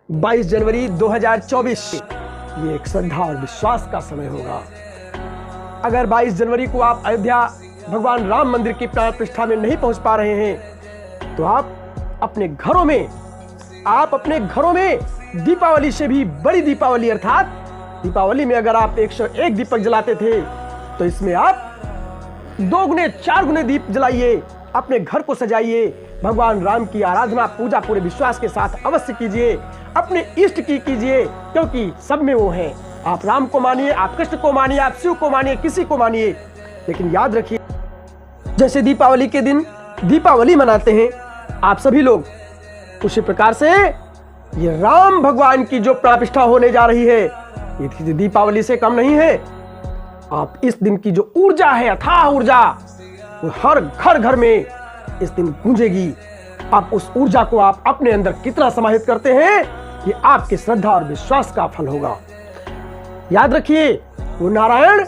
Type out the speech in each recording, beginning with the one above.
22 जनवरी 2024 ये एक श्रद्धा और विश्वास का समय होगा। अगर 22 जनवरी को आप अयोध्या भगवान राम मंदिर की प्राण प्रतिष्ठा में नहीं पहुंच पा रहे हैं तो आप अपने घरों में दीपावली से भी बड़ी दीपावली अर्थात दीपावली में अगर आप 101 दीपक जलाते थे तो इसमें आप 2 गुने 4 गुने दीप जलाइए, अपने घर को सजाइए, भगवान राम की आराधना पूजा पूरे विश्वास के साथ अवश्य कीजिए, अपने इष्ट की कीजिए, क्योंकि सब में वो हैं। आप राम को मानिए, आप कृष्ण को मानिए, आप शिव को मानिए, किसी को मानिए, लेकिन याद रखिए जैसे दीपावली के दिन दीपावली मनाते हैं आप सभी लोग, उसी प्रकार से ये राम भगवान की जो प्राण प्रतिष्ठा होने जा रही है ये दीपावली से कम नहीं है। आप इस दिन की जो ऊर्जा है, अथाह ऊर्जा, वो हर घर में इस दिन गूंजेगी। आप उस ऊर्जा को आप अपने अंदर कितना समाहित करते हैं ये आपकी श्रद्धा और विश्वास का फल होगा। याद रखिए वो नारायण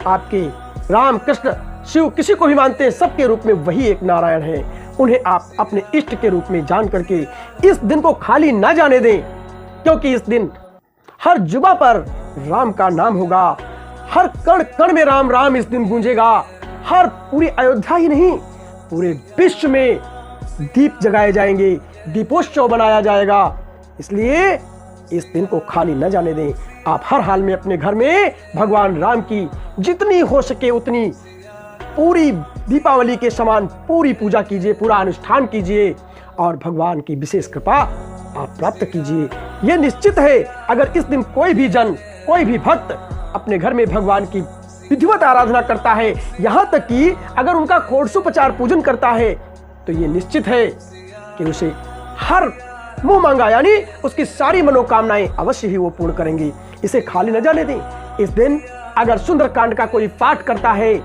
आपके राम कृष्ण शिव किसी को भी मानते हैं, सबके रूप में वही एक नारायण है। उन्हें आप अपने इष्ट के रूप में जान करके इस दिन को खाली ना जाने दें, क्योंकि इस दिन हर जुबा पर राम का नाम होगा, हर कण कण में राम राम इस दिन गूंजेगा। हर पूरी अयोध्या ही नहीं पूरे विश्व में दीप जगाए जाएंगे, दीपोत्सव बनाया जाएगा। इसलिए इस दिन को खाली न जाने दें। आप हर हाल में अपने घर में भगवान राम की जितनी हो सके उतनी पूरी दीपावली के समान पूरी पूजा कीजिए, पूरा अनुष्ठान कीजिए और भगवान की विशेष कृपा आप प्राप्त कीजिए। यह निश्चित है अगर इस दिन कोई भी भक्त अपने घर में भगवान की विधिवत आराधना करता है, यहाँ तक कि अगर उनका षोडशोपचार पूजन करता है तो ये निश्चित है कि उसे हर मुंह मांगा यानी उसकी सारी मनोकामनाएं अवश्य ही वो पूर्ण करेंगे। इसे खाली न जाने दें। इस दिन अगर सुंदरकांड का कोई पाठ करता है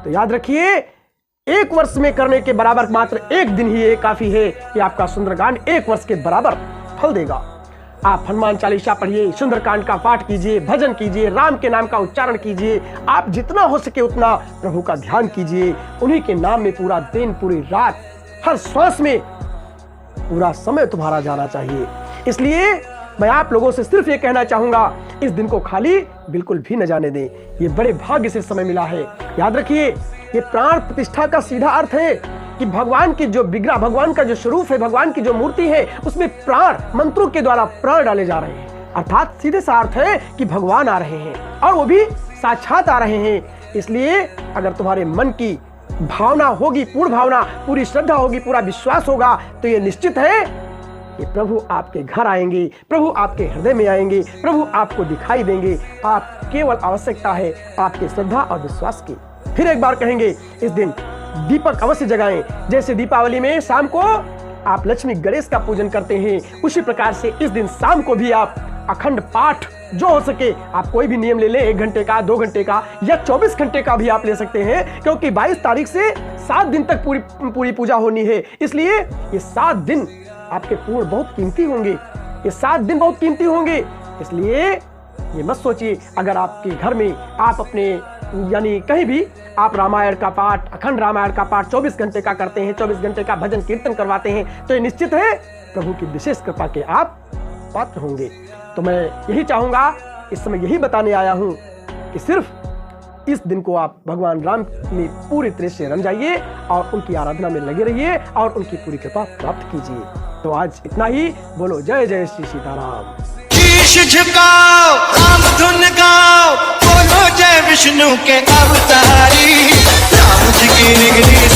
तो याद रखिए 1 वर्ष में करने के बराबर मात्र 1 दिन ही ये काफी है कि आपका सुंदरकांड 1 वर्ष के बराबर फल देगा। आप हनुमान चालीसा पढ़िए, सुंदरकांड का पाठ कीजिए, भजन कीजिए, राम के नाम का उच्चारण कीजिए। आप जितना हो सके उतना प्रभु का ध्यान कीजिए। उन्हीं के नाम में पूरा दिन, पूरी रात, हर श्वास में पूरा समय तुम्हारा जाना चाहिए। इसलिए मैं आप लोगों से सिर्फ ये कहना चाहूंगा, इस दिन को खाली बिल्कुल भी न जाने दें। ये बड़े भाग्य से समय मिला है। याद रखिए ये प्राण प्रतिष्ठा का सीधा अर्थ है कि भगवान की जो विग्रह, भगवान का जो स्वरूप है, भगवान की जो मूर्ति है उसमें प्राण मंत्रों के द्वारा प्राण डाले जा रहे हैं। अर्थात सीधे सा अर्थ है कि भगवान आ रहे हैं और वो भी साक्षात आ रहे हैं। इसलिए अगर तुम्हारे मन की भावना होगी, पूर्ण भावना, पूरी श्रद्धा होगी, पूरा विश्वास होगा तो ये निश्चित है कि प्रभु आपके घर आएंगे, प्रभु आपके हृदय में आएंगे, प्रभु आपको दिखाई देंगे। आप केवल आवश्यकता है आपके श्रद्धा और विश्वास की। फिर एक बार कहेंगे इस दिन दीपक अवश्य जगाएं। जैसे दीपावली में शाम को आप लक्ष्मी गणेश का पूजन करते हैं, उसी प्रकार से इस दिन शाम को भी आप अखंड पाठ जो हो सके आप कोई भी नियम ले लें, 1 घंटे का, 2 घंटे का या 24 घंटे का भी आप ले सकते हैं, क्योंकि 22 तारीख से 7 दिन तक पूरी पूजा होनी है। इसलिए ये 7 दिन आपके पूर्ण बहुत कीमती होंगे, ये 7 दिन बहुत कीमती होंगे। इसलिए ये मत सोचिए अगर आपके घर में आप अपने यानी कहीं भी आप रामायण का पाठ, अखंड रामायण का पाठ 24 घंटे का करते हैं, 24 घंटे का भजन कीर्तन करवाते हैं तो ये निश्चित है प्रभु की विशेष कृपा के आप पात्र होंगे। तो मैं यही चाहूंगा, इस समय यही बताने आया हूं कि सिर्फ इस दिन को आप भगवान राम में पूरी तरह से रम जाइए और उनकी आराधना में लगे रहिए और उनकी पूरी कृपा प्राप्त कीजिए। तो आज इतना ही। बोलो जय जय श्री सीताराम। शीश झुकाओ, राम धुन गाओ, बोलो जय विष्णु के अवतारी, राम जी की निगरी